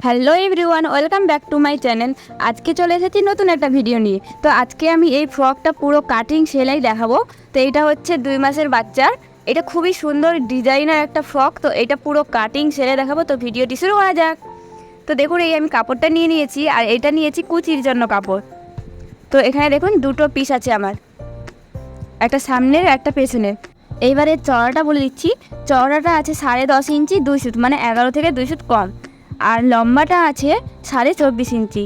Hello everyone, welcome back to my channel. আজকে চলে এসেছি নতুন একটা ভিডিও নিয়ে। তো আজকে আমি এই ফ্রকটা পুরো কাটিং সেলাই দেখাবো। তো এটা হচ্ছে 2 মাসের বাচ্চার। এটা খুবই সুন্দর ডিজাইনার একটা ফ্রক। তো এটা পুরো কাটিং সেলাই দেখাবো। তো ভিডিওটি শুরু করা যাক। তো দেখুন, এই আমি কাপড়টা নিয়ে নিয়েছি, আর এটা নিয়েছি কুচির জন্য কাপড়। তো এখানে দেখুন দুটো পিস আছে আমার, একটা সামনের একটা পেছনের। এইবারে চড়াটা বলে দিচ্ছি। চড়াটা আছে 10.5 ইঞ্চি 2 সুত, মানে 11 থেকে 2 সুত কম। আর লম্বাটা আছে 24.5 ইঞ্চি।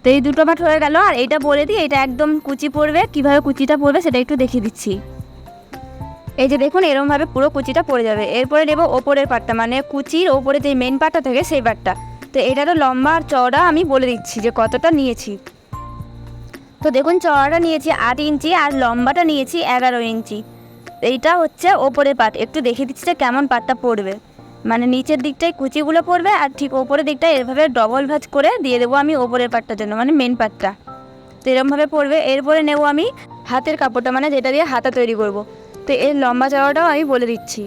তো এই দুটো পাট হয়ে গেল। আর এইটা বলে দিই, এটা একদম কুচি পড়বে। কীভাবে কুচিটা পড়বে সেটা একটু দেখিয়ে দিচ্ছি। এই যে দেখুন, এরকমভাবে পুরো কুচিটা পড়ে যাবে। এরপরে নেব ওপরের পাটটা, মানে কুচির ওপরে যে মেন পাটটা থাকে সেই পাটটা। তো এটারও লম্বা আর চওড়া আমি বলে দিচ্ছি যে কতটা নিয়েছি। তো দেখুন, চওড়াটা নিয়েছি 8 ইঞ্চি আর লম্বাটা নিয়েছি 11 ইঞ্চি। এইটা হচ্ছে ওপরের পাট। একটু দেখিয়ে দিচ্ছি যে কেমন পাটটা পড়বে। মানে নিচের দিকটায় কুচিগুলো পড়বে, আর ঠিক ওপরের দিকটায় এভাবে ডবল ভাঁজ করে দিয়ে দেবো আমি ওপরের পাটটার জন্য, মানে মেন পাটটা। তো এরকমভাবে পড়বে। এরপরে নেব আমি হাতের কাপড়টা, মানে যেটা দিয়ে হাতা তৈরি করব। তো এর লম্বা চওড়াটাও আমি বলে দিচ্ছি।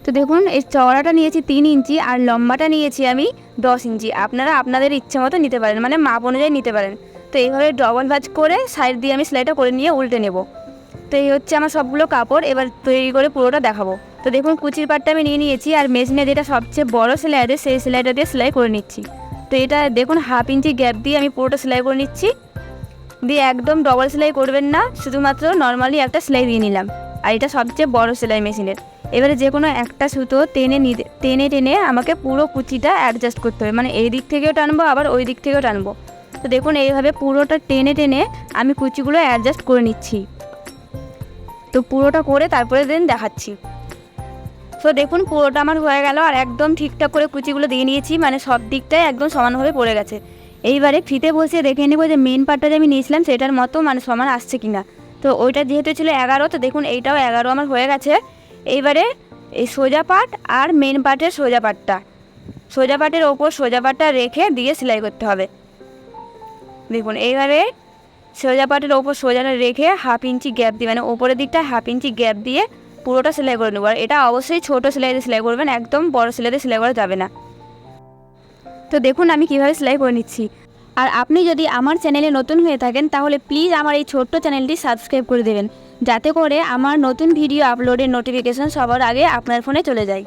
তো দেখুন, এই চওড়াটা নিয়েছি 3 ইঞ্চি আর লম্বাটা নিয়েছি আমি 10 ইঞ্চি। আপনারা আপনাদের ইচ্ছে মতো নিতে পারেন, মানে মাপ অনুযায়ী নিতে পারেন। তো এইভাবে ডবল ভাঁজ করে সাইড দিয়ে আমি সেলাইটা করে নিয়ে উল্টে নেব। তো এই হচ্ছে আমার সবগুলো কাপড়। এবার তৈরি করে পুরোটা দেখাবো। তো দেখুন, কুচির পাটটা আমি নিয়ে নিয়েছি, আর মেশিনে যেটা সবচেয়ে বড় সেলাই আছে সেই সেলাইটা দিয়ে সেলাই করে নিচ্ছি। তো এটা দেখুন 1/2 ইঞ্চি গ্যাপ দিয়ে আমি পুরোটা সেলাই করে নিচ্ছি। দিয়ে একদম ডবল সেলাই করবেন না, শুধুমাত্র নর্মালি একটা সেলাই দিয়ে নিলাম। আর এটা সবচেয়ে বড় সেলাই মেশিনের। এবারে যে কোনো একটা সুতো টেনে টেনে আমাকে পুরো কুচিটা অ্যাডজাস্ট করতে হবে, মানে এই দিক থেকেও টানবো আবার ওই দিক থেকেও টানবো। তো দেখুন, এইভাবে পুরোটা টেনে টেনে আমি কুচিগুলো অ্যাডজাস্ট করে নিচ্ছি। তো পুরোটা করে তারপরে দিন দেখাচ্ছি। তো দেখুন, পুরোটা আমার হয়ে গেল, আর একদম ঠিকঠাক করে কুচিগুলো দিয়ে নিয়েছি, মানে সব দিকটাই একদম সমানভাবে পড়ে গেছে। এইবারে ফিতে বসিয়ে দেখে নেবো যে মেন পার্টটা যে আমি নিয়েছিলাম সেটার মতো মানে সমান আসছে কিনা। তো ওইটা যেহেতু ছিল 11, তো দেখুন এইটাও 11 আমার হয়ে গেছে। এইবারে এই সোজা পাট আর মেন পার্টের সোজা পাটের ওপর সোজা পাটটা রেখে দিয়ে সেলাই করতে হবে। দেখুন, এইবারে সোজা পাটের ওপর সোজাটা রেখে 1/2 ইঞ্চি গ্যাপ দিয়ে, মানে ওপরের দিকটা 1/2 ইঞ্চি গ্যাপ দিয়ে পুরোটা সেলাই করে নেবো। আর এটা অবশ্যই ছোটো সেলাইতে সেলাই করবেন, একদম বড় সেলাইতে সেলাই করা যাবে না। তো দেখুন আমি কিভাবে সেলাই করে নিচ্ছি। আর আপনি যদি আমার চ্যানেলে নতুন হয়ে থাকেন তাহলে প্লিজ আমার এই ছোট্ট চ্যানেলটি সাবস্ক্রাইব করে দেবেন, যাতে করে আমার নতুন ভিডিও আপলোডের নোটিফিকেশন সবার আগে আপনার ফোনে চলে যায়।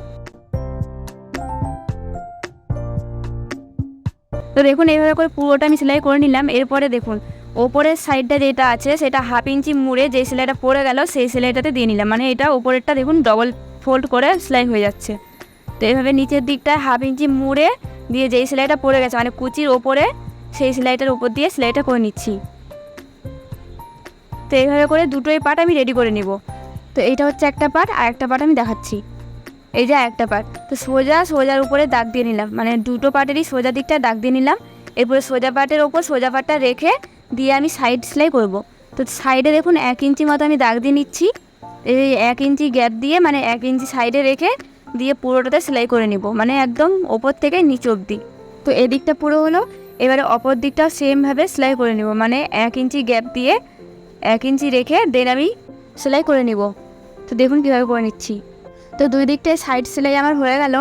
তো দেখুন, এইভাবে করে পুরোটা আমি সেলাই করে নিলাম। এরপরে দেখুন, ওপরের সাইডটা যেটা আছে সেটা 1/2 ইঞ্চি মুড়ে যে সেলাইটা পড়ে গেল সেই সেলাইটাতে দিয়ে নিলাম, মানে এটা ওপরেরটা দেখুন ডবল ফোল্ড করে সেলাই হয়ে যাচ্ছে। তো এইভাবে নিচের দিকটা 1/2 ইঞ্চি মুড়ে দিয়ে যেই সেলাইটা পড়ে গেছে, মানে কুচির ওপরে সেই সেলাইটার উপর দিয়ে সেলাইটা করে নিচ্ছি। তো এইভাবে করে দুটোই পার্ট আমি রেডি করে নিব। তো এইটা হচ্ছে একটা পার্ট, আর একটা পার্ট আমি দেখাচ্ছি। এই যে একটা পার্ট, তো সোজার উপরে দাগ দিয়ে নিলাম, মানে দুটো পার্টেরই সোজা দিকটা দাগ দিয়ে নিলাম। এরপরে সোজা পার্টের ওপর সোজা পার্টটা রেখে দিয়ে আমি সাইড সেলাই করব। তো সাইডে দেখুন 1 ইঞ্চি মতো আমি দাগ দিয়ে নিচ্ছি। এই 1 ইঞ্চি গ্যাপ দিয়ে, মানে 1 ইঞ্চি সাইডে রেখে দিয়ে পুরোটাতে সেলাই করে নিব, মানে একদম ওপর থেকে নিচ অবধি। তো এদিকটা পুরো হলো। এবারে অপর দিকটাও সেমভাবে সেলাই করে নিব, মানে 1 ইঞ্চি গ্যাপ দিয়ে 1 ইঞ্চি রেখে দেন আমি সেলাই করে নিব। তো দেখুন কীভাবে করে নিচ্ছি। তো দুই দিকটায় সাইড সেলাই আমার হয়ে গেল।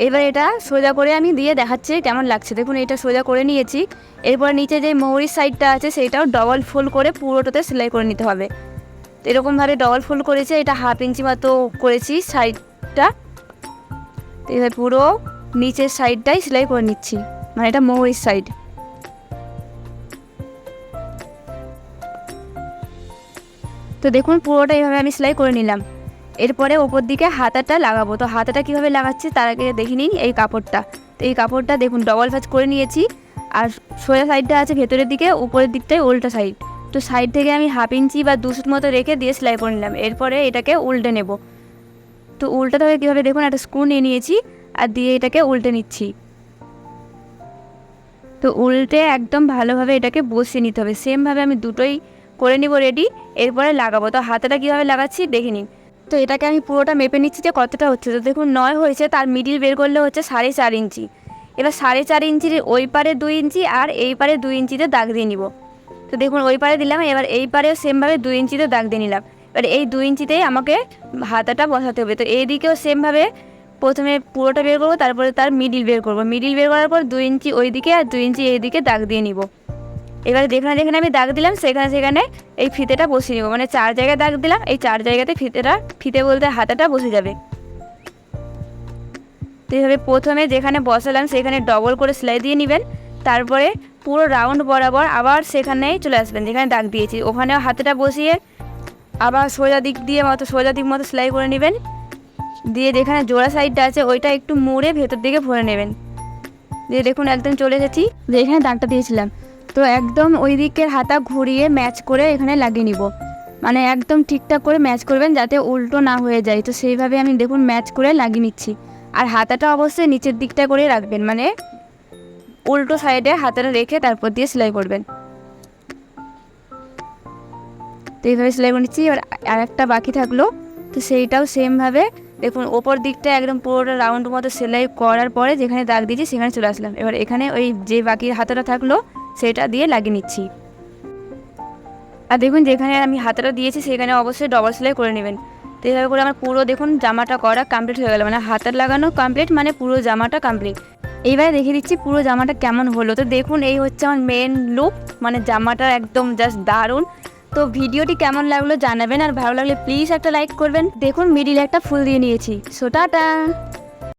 এবার এটা সোজা করে আমি দিয়ে দেখাচ্ছি কেমন লাগছে। দেখুন, এটা সোজা করে নিয়েছি। এরপর নিচে যে মৌরির সাইডটা আছে সেইটাও ডবল ফোল্ড করে পুরোটাতে সেলাই করে নিতে হবে। তো এরকমভাবে ডবল ফোল্ড করেছি, এটা 1/2 ইঞ্চি মতো করেছি সাইডটা। তো এবার পুরো নিচের সাইডটাই সেলাই করে নিচ্ছি, মানে এটা মৌরির সাইড। তো দেখুন, পুরোটা এইভাবে আমি সেলাই করে নিলাম। এরপরে ওপর দিকে হাতাটা লাগাবো। তো হাতাটা কীভাবে লাগাচ্ছি তার আগে দেখে নিন এই কাপড়টা। তো এই কাপড়টা দেখুন ডবল ভাঁজ করে নিয়েছি, আর সোজা সাইডটা আছে ভেতরের দিকে, উপরের দিকটাই উল্টা সাইড। তো সাইড থেকে আমি 1/2 ইঞ্চি বা 2 সুত মতো রেখে দিয়ে সেলাই করে নিলাম। এরপরে এটাকে উল্টে নেব। তো উল্টাতে হবে কীভাবে, দেখুন একটা স্ক্রু নিয়ে নিয়েছি আর দিয়ে এটাকে উল্টে নিচ্ছি। তো উল্টে একদম ভালোভাবে এটাকে বসিয়ে নিতে হবে। সেমভাবে আমি দুটোই করে নিব রেডি। এরপরে লাগাবো। তো হাতাটা কীভাবে লাগাচ্ছি দেখে নিন। তো এটাকে আমি পুরোটা মেপে নিচ্ছি যে কতটা হচ্ছে। তো দেখুন 9 হয়েছে, তার মিডিল বের করলে হচ্ছে 4.5 ইঞ্চি। এবার 4.5 ইঞ্চির ওই পারে 2 ইঞ্চি আর এই পারে 2 ইঞ্চিতে দাগ দিয়ে নিব। তো দেখুন ওই পারে দিলাম, এবার এই পারেও সেমভাবে 2 ইঞ্চিতে দাগ দিয়ে নিলাম। এবার এই 2 ইঞ্চিতেই আমাকে হাতাটা বসাতে হবে। তো এই দিকেও সেমভাবে প্রথমে পুরোটা বের করবো, তারপরে তার মিডিল বের করবো। মিডিল বের করার পর 2 ইঞ্চি ওই দিকে আর 2 ইঞ্চি এই দিকে দাগ দিয়ে নিব। এবারে যেখানে যেখানে আমি দাগ দিলাম সেখানে এই ফিতেটা বসিয়ে নেবো, মানে 4 জায়গায় দাগ দিলাম, এই 4 জায়গাতে ফিতে বলতে হাতাটা বসে যাবে। তো এইভাবে প্রথমে যেখানে বসালাম সেখানে ডবল করে সেলাই দিয়ে নেবেন, তারপরে পুরো রাউন্ড বরাবর আবার সেখানেই চলে আসবেন যেখানে দাগ দিয়েছি, ওখানেও হাতাটা বসিয়ে আবার সোজা দিক মতো সেলাই করে নেবেন। দিয়ে যেখানে জোড়া সাইডটা আছে ওইটা একটু মুড়ে ভেতর দিকে ভরে নেবেন। দিয়ে দেখুন একদম চলে এসেছি যেখানে দাগটা দিয়েছিলাম। তো একদম ওই দিকের হাতা ঘুরিয়ে ম্যাচ করে এখানে লাগিয়ে নিব, মানে একদম ঠিকঠাক করে ম্যাচ করবেন যাতে উল্টো না হয়ে যায়। তো সেইভাবে আমি দেখুন ম্যাচ করে লাগিয়ে নিচ্ছি। আর হাতাটা অবশ্যই নিচের দিকটা করে রাখবেন, মানে উল্টো সাইডে হাতাটা রেখে তারপর দিয়ে সেলাই করবেন। তো এইভাবে সেলাই করে নিচ্ছি। এবার আর একটা বাকি থাকলো, তো সেইটাও সেমভাবে দেখুন ওপর দিকটা একদম পুরোটা রাউন্ড মতো সেলাই করার পরে যেখানে দাগ দিয়েছি সেখানে চলে আসলাম। এবার এখানে ওই যে বাকি হাতাটা থাকলো সেটা দিয়ে লাগিয়ে নিচ্ছি। আর দেখুন যেখানে আমি হাতাটা দিয়েছি সেখানে অবশ্যই ডবল সেলাই করে নেবেন। তো এইভাবে করে আমার পুরো দেখুন জামাটা করা কমপ্লিট হয়ে গেল, মানে হাতার লাগানো কমপ্লিট, মানে পুরো জামাটা কমপ্লিট। এইবারে দেখিয়ে দিচ্ছি পুরো জামাটা কেমন হলো। তো দেখুন এই হচ্ছে আমার মেন লুক, মানে জামাটা একদম জাস্ট দারুণ। তো ভিডিওটি কেমন লাগলো জানাবেন, আর ভালো লাগলে প্লিজ একটা লাইক করবেন। দেখুন মিডিলে একটা ফুল দিয়ে নিয়েছি। So tata.